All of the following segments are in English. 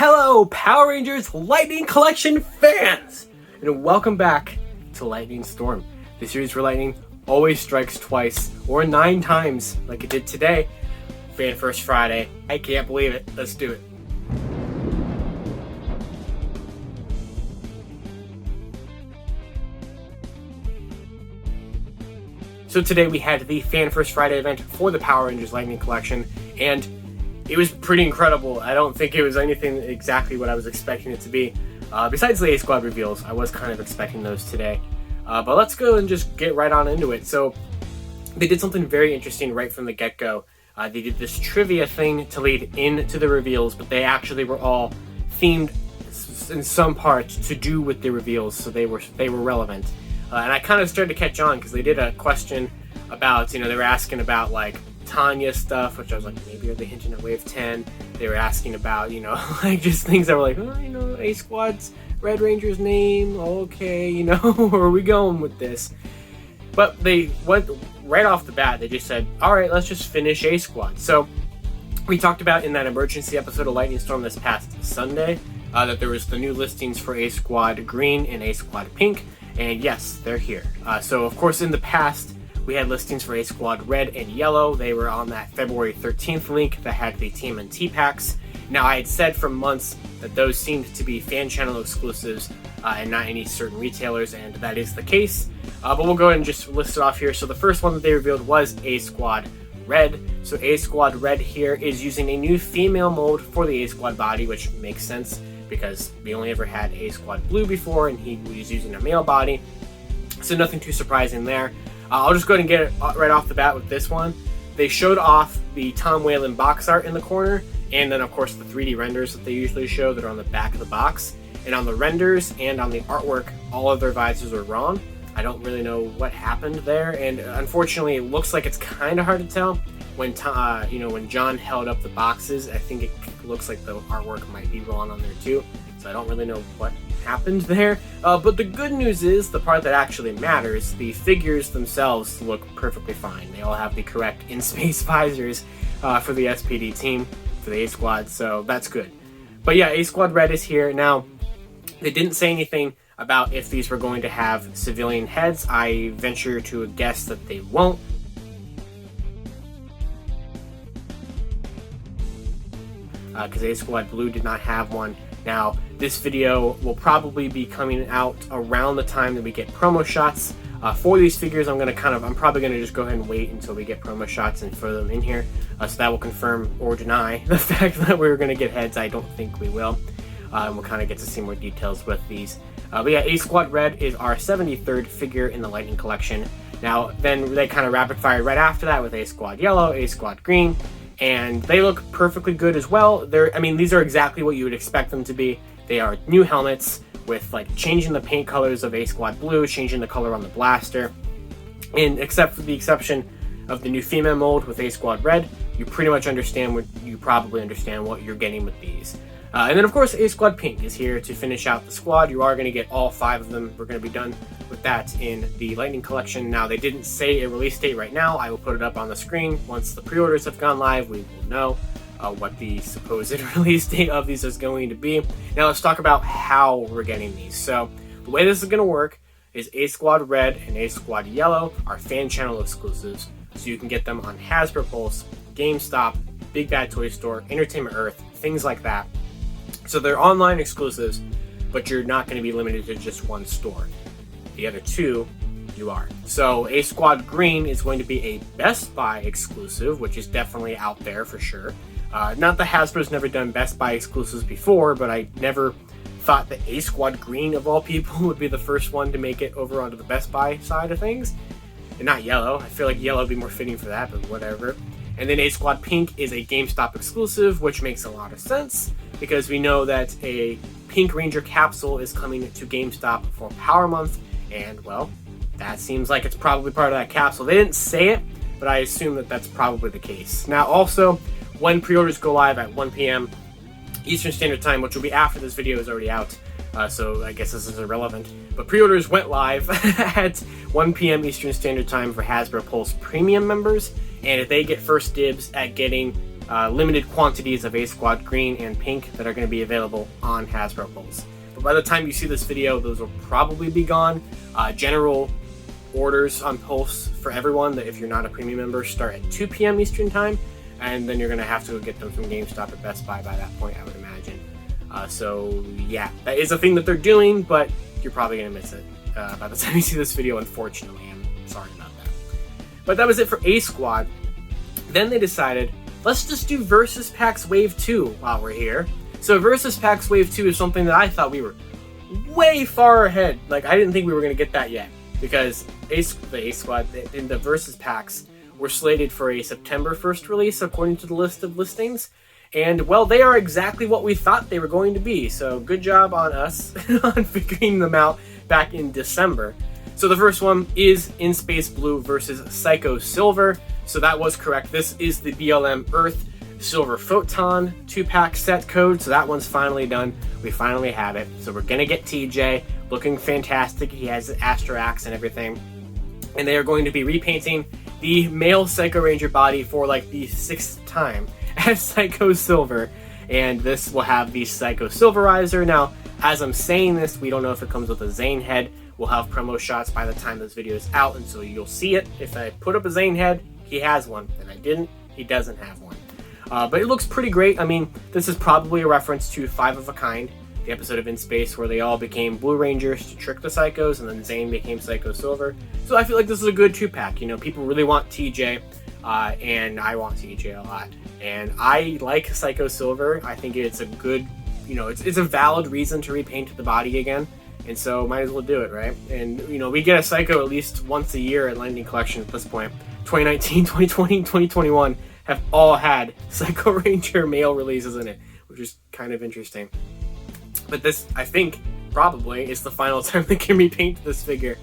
Hello, Power Rangers Lightning Collection fans! And welcome back to Lightning Storm, the series where lightning always strikes twice, or 9 times, like it did today. Fan First Friday. I can't believe it. Let's do it. So today we had the Fan First Friday event for the Power Rangers Lightning Collection, and it was pretty incredible. I don't think it was anything exactly what I was expecting it to be. Besides the A-SOAD reveals, I was kind of expecting those today. But let's go and just get right on into it. So they did something very interesting right from the get-go. They did this trivia thing to lead into the reveals, but they actually were all themed in some part to do with the reveals, so they were relevant. And I kind of started to catch on because they did a question about, they were asking about like Tanya stuff, which I was like, maybe are they hinting at Wave 10? They were asking about, like just things that were like, oh, A-SOAD's Red Ranger's name, okay, where are we going with this? But they went right off the bat, they just said, all right, let's just finish A-SOAD. So we talked about in that emergency episode of Lightning Storm this past Sunday, that there was the new listings for A-SOAD Green and A-SOAD Pink. And yes, they're here. So of course in the past, we had listings for A-SOAD Red and Yellow. They were on that February 13th link that had the TMNT packs. Now I had said for months that those seemed to be fan channel exclusives and not any certain retailers, and that is the case. But we'll go ahead and just list it off here. So the first one that they revealed was A-SOAD Red. So A-SOAD Red here is using a new female mold for the A-SOAD body, which makes sense, because we only ever had A-SOAD Blue before, and he was using a male body, so nothing too surprising there. I'll just go ahead and get it right off the bat with this one. They showed off the Tom Whalen box art in the corner, and then of course the 3D renders that they usually show that are on the back of the box. And on the renders and on the artwork, all of their visors are wrong. I don't really know what happened there, and unfortunately it looks like it's kind of hard to tell. When when John held up the boxes, I think it looks like the artwork might be wrong on there too. So I don't really know what happened there. But the good news is, the part that actually matters, the figures themselves look perfectly fine. They all have the correct in-space visors for the S.P.D team, for the A-SOAD, so that's good. But yeah, A-SOAD Red is here. Now, they didn't say anything about if these were going to have civilian heads. I venture to guess that they won't. Because A-SOAD Blue did not have one. Now, this video will probably be coming out around the time that we get promo shots. For these figures, I'm probably going to just go ahead and wait until we get promo shots and throw them in here. So that will confirm or deny the fact that we're going to get heads. I don't think we will. We'll kind of get to see more details with these. But yeah, A-SOAD Red is our 73rd figure in the Lightning Collection. Now, then they kind of rapid fire right after that with A-SOAD Yellow, A-SOAD Green, and they look perfectly good as well. These are exactly what you would expect them to be. They are new helmets with like changing the paint colors of A-SOAD Blue, changing the color on the blaster, and except for the exception of the new female mold with A-SOAD Red, you probably understand what you're getting with these. And then of course A-SOAD Pink is here to finish out the squad. You are going to get all 5 of them. We're going to be done with that in the Lightning Collection. Now, they didn't say a release date right now. I will put it up on the screen. Once the pre-orders have gone live, we will know what the supposed release date of these is going to be. Now let's talk about how we're getting these. So the way this is going to work is A-SOAD Red and A-SOAD Yellow are fan channel exclusives, so you can get them on Hasbro Pulse, GameStop, Big Bad Toy Store, Entertainment Earth, things like that. So they're online exclusives, but you're not going to be limited to just one store. The other 2, you are. So A-SOAD Green is going to be a Best Buy exclusive, which is definitely out there for sure. Not that Hasbro's never done Best Buy exclusives before, but I never thought that A-SOAD Green, of all people, would be the first one to make it over onto the Best Buy side of things. And not Yellow. I feel like Yellow would be more fitting for that, but whatever. And then A-SOAD Pink is a GameStop exclusive, which makes a lot of sense, because we know that a Pink Ranger capsule is coming to GameStop for Power Month, and well, that seems like it's probably part of that capsule. They didn't say it, but I assume that that's probably the case. Now also, when pre-orders go live at 1 p.m. Eastern Standard Time, which will be after this video is already out, so I guess this is irrelevant, but pre-orders went live at 1 p.m. Eastern Standard Time for Hasbro Pulse Premium members, and if they get first dibs at getting limited quantities of A-SOAD green and pink that are going to be available on Hasbro Pulse. But by the time you see this video, those will probably be gone. General orders on Pulse for everyone, that if you're not a premium member, start at 2 p.m. Eastern time, and then you're going to have to go get them from GameStop or Best Buy by that point, I would imagine. So yeah, that is a thing that they're doing, but you're probably going to miss it by the time you see this video, unfortunately. I'm sorry about that. But that was it for A-SOAD. Then they decided, let's just do Versus Packs Wave 2 while we're here. So Versus Packs Wave 2 is something that I thought we were way far ahead. Like, I didn't think we were going to get that yet, because the A-SOAD and the Versus Packs were slated for a September 1st release according to the list of listings. And, well, they are exactly what we thought they were going to be. So good job on us on figuring them out back in December. So the first one is In Space Blue versus Psycho Silver. So that was correct. This is the BLM Earth Silver Photon 2-pack set code. So that one's finally done. We finally have it. So we're going to get TJ looking fantastic. He has the Astrax and everything. And they are going to be repainting the male Psycho Ranger body for like the 6th time as Psycho Silver. And this will have the Psycho Silverizer. Now, as I'm saying this, we don't know if it comes with a Zane head. We'll have promo shots by the time this video is out, and so you'll see it. If I put up a Zane head, he has one. If I didn't, he doesn't have one. But it looks pretty great. I mean, this is probably a reference to 5 of a Kind, the episode of In Space where they all became Blue Rangers to trick the Psychos, and then Zane became Psycho Silver. So I feel like this is a good 2-pack. You know, people really want TJ, and I want TJ a lot. And I like Psycho Silver. I think it's a good, you know, it's a valid reason to repaint the body again. And so might as well do it, right? And, you know, we get a Psycho at least once a year at Lightning Collection at this point. 2019, 2020, 2021 have all had Psycho Ranger male releases in it, which is kind of interesting. But this, I think, probably is the final time they can repaint this figure.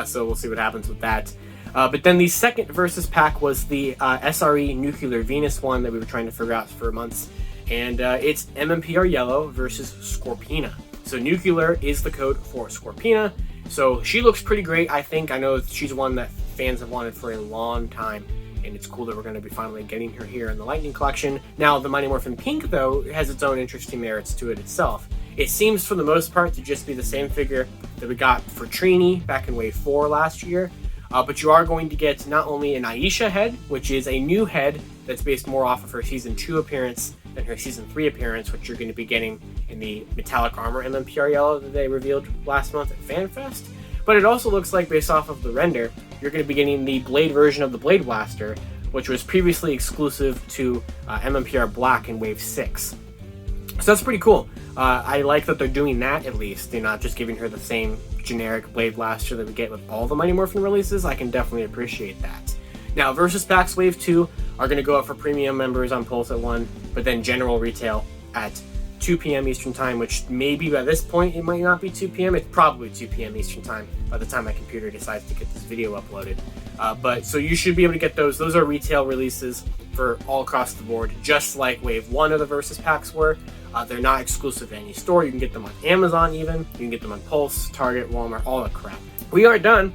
So we'll see what happens with that. But then the second Versus pack was the SRE Nuclear Venus one that we were trying to figure out for months. And it's MMPR Yellow versus Scorpina. So Nuclear is the code for Scorpina. So she looks pretty great, I think. I know she's one that fans have wanted for a long time. And it's cool that we're going to be finally getting her here in the Lightning Collection. Now, the Mighty Morphin Pink, though, has its own interesting merits to it itself. It seems, for the most part, to just be the same figure that we got for Trini back in Wave 4 last year. But you are going to get not only an Aisha head, which is a new head that's based more off of her Season 2 appearance than her Season 3 appearance, which you're going to be getting in the Metallic Armor MMPR Yellow that they revealed last month at FanFest. But it also looks like, based off of the render, you're going to be getting the Blade version of the Blade Blaster, which was previously exclusive to MMPR Black in Wave 6. So that's pretty cool. I like that they're doing that, at least. They're not just giving her the same generic Blade Blaster that we get with all the Mighty Morphin releases. I can definitely appreciate that. Now, Versus Packs Wave 2 are going to go up for premium members on Pulse at 1, but then general retail at 2 p.m. Eastern Time, which maybe by this point it might not be 2 p.m. It's probably 2 p.m. Eastern Time by the time my computer decides to get this video uploaded. But so you should be able to get those. Those are retail releases for all across the board, just like Wave 1 of the Versus Packs were. They're not exclusive to any store. You can get them on Amazon even. You can get them on Pulse, Target, Walmart, all that crap. We are done.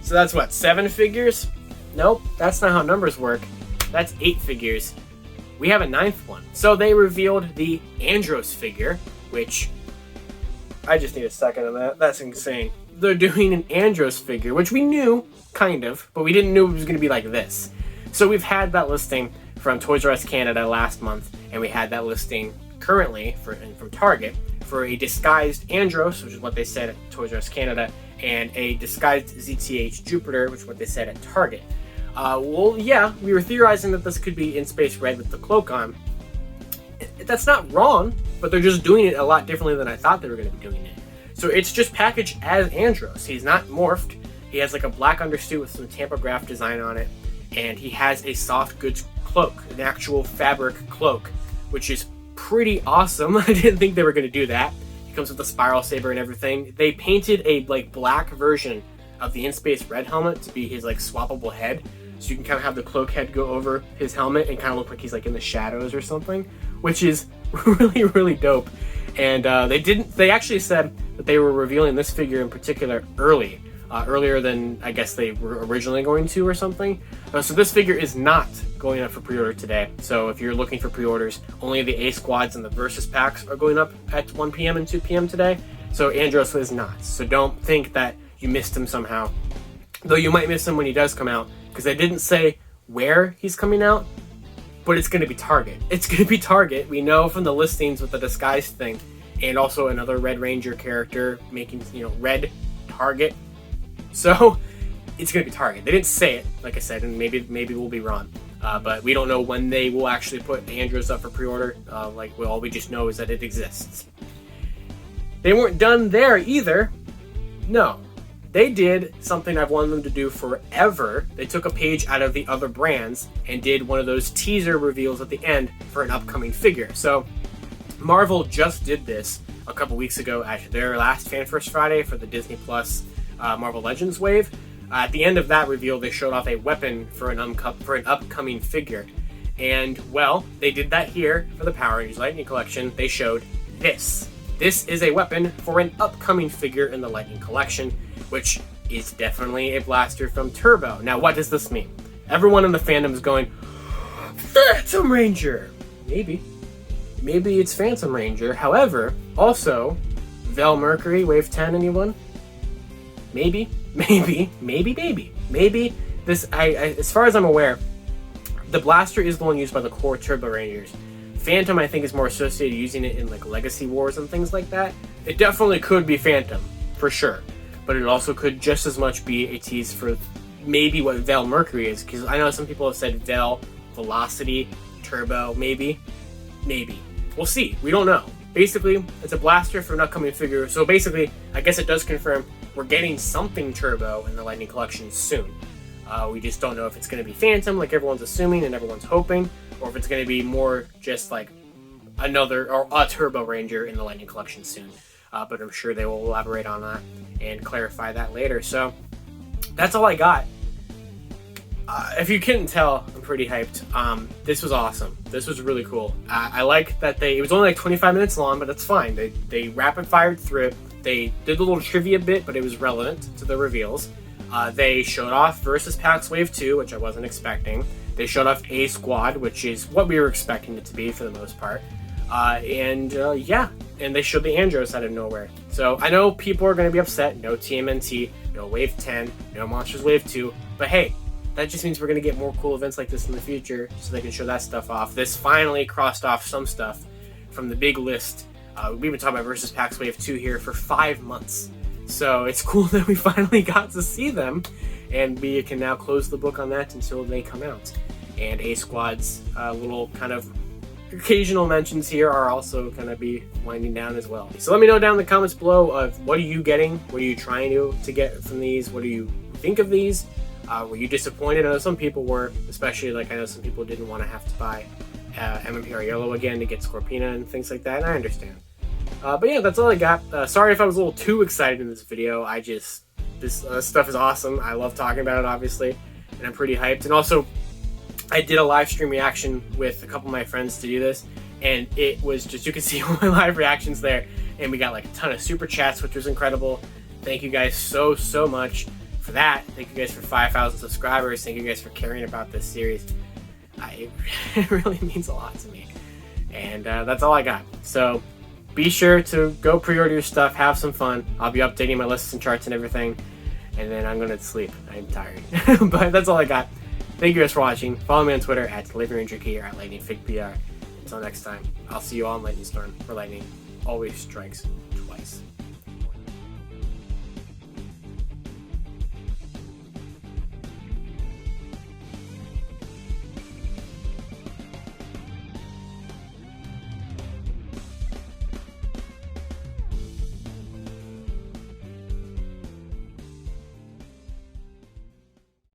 So that's what, 7 figures? Nope, that's not how numbers work. That's 8 figures. We have a 9th one. So they revealed the Andros figure, which I just need a second on that. That's insane. They're doing an Andros figure, which we knew, kind of, but we didn't know it was going to be like this. So we've had that listing from Toys R Us Canada last month, and we had that listing currently from Target for a disguised Andros, which is what they said at Toys R Us Canada, and a disguised ZTH Jupiter, which is what they said at Target. Well, yeah, we were theorizing that this could be In Space Red with the cloak on. That's not wrong, but they're just doing it a lot differently than I thought they were going to be doing it. So it's just packaged as Andros. He's not morphed. He has like a black undersuit with some tampograph design on it, and he has a soft goods cloak, an actual fabric cloak, which is pretty awesome. I didn't think they were going to do that. He comes with a spiral saber and everything. They painted a like black version of the In Space Red helmet to be his like swappable head, so you can kind of have the cloak head go over his helmet and kind of look like he's like in the shadows or something, which is really, really dope. And they actually said that they were revealing this figure in particular early, earlier than I guess they were originally going to or something. So this figure is not going up for pre-order today. So if you're looking for pre-orders, only the A-SOADs and the Versus packs are going up at 1 p.m. and 2 p.m. today. So Andros is not. So don't think that you missed him somehow. Though you might miss him when he does come out, because they didn't say where he's coming out, but it's going to be Target. It's going to be Target. We know from the listings with the disguise thing, and also another Red Ranger character making, Red Target. So it's going to be Target. They didn't say it, like I said, and maybe we'll be wrong. But we don't know when they will actually put Andros up for pre-order. All we just know is that it exists. They weren't done there either. No. They did something I've wanted them to do forever. They took a page out of the other brands and did one of those teaser reveals at the end for an upcoming figure. So Marvel just did this a couple weeks ago at their last Fan First Friday for the Disney Plus Marvel Legends wave. At the end of that reveal, they showed off a weapon for an upcoming figure. And, well, they did that here for the Power Rangers Lightning Collection. They showed this. This is a weapon for an upcoming figure in the Lightning Collection, which is definitely a blaster from Turbo. Now, what does this mean? Everyone in the fandom is going, Phantom Ranger! Maybe it's Phantom Ranger. However, also, Vel Mercury, Wave 10, anyone? Maybe this, as far as I'm aware, the blaster is the one used by the core Turbo Rangers. Phantom, I think, is more associated using it in like Legacy Wars and things like that. It definitely could be Phantom, for sure. But it also could just as much be a tease for maybe what Vel Mercury is, because I know some people have said Vel, Velocity, Turbo, maybe. We'll see. We don't know. Basically, it's a blaster for an upcoming figure. So basically, I guess it does confirm we're getting something Turbo in the Lightning Collection soon. We just don't know if it's going to be Phantom, like everyone's assuming and everyone's hoping, or if it's going to be more just like another or a Turbo Ranger in the Lightning Collection soon. But I'm sure they will elaborate on that and clarify that later. So that's all I got. If you couldn't tell, I'm pretty hyped. This was awesome. This was really cool. I like that it was only like 25 minutes long, but that's fine. They rapid fired through it. They did a little trivia bit, but it was relevant to the reveals. They showed off Versus Packs Wave 2, which I wasn't expecting. They showed off A-SOAD, which is what we were expecting it to be for the most part. And they showed the Andros out of nowhere. So I know people are going to be upset. No TMNT, no Wave 10, no Monsters Wave 2. But hey, that just means we're going to get more cool events like this in the future so they can show that stuff off. This finally crossed off some stuff from the big list. We've been talking about Versus Packs Wave 2 here for 5 months. So it's cool that we finally got to see them. And we can now close the book on that until they come out. And A-SOAD's little kind of occasional mentions here are also going to be winding down as well. So let me know down in the comments below of what are you getting? What are you trying to get from these? What do you think of these? Were you disappointed? I know some people were, especially like I know some people didn't want to have to buy MMPR Yellow again to get Scorpina and things like that, and I understand. But yeah, that's all I got. Sorry if I was a little too excited in this video. This stuff is awesome. I love talking about it, obviously, and I'm pretty hyped. And also, I did a live stream reaction with a couple of my friends to do this, and it was just, you can see all my live reactions there, and we got like a ton of super chats, which was incredible. Thank you guys so much for that. Thank you guys for 5,000 subscribers. Thank you guys for caring about this series. It really means a lot to me. And that's all I got. So be sure to go pre-order your stuff, have some fun. I'll be updating my lists and charts and everything. And then I'm going to sleep. I'm tired. But that's all I got. Thank you guys for watching. Follow me on Twitter at LivingRangerKey or at LightningFigPR. Until next time, I'll see you all in Lightning Storm, where lightning always strikes twice.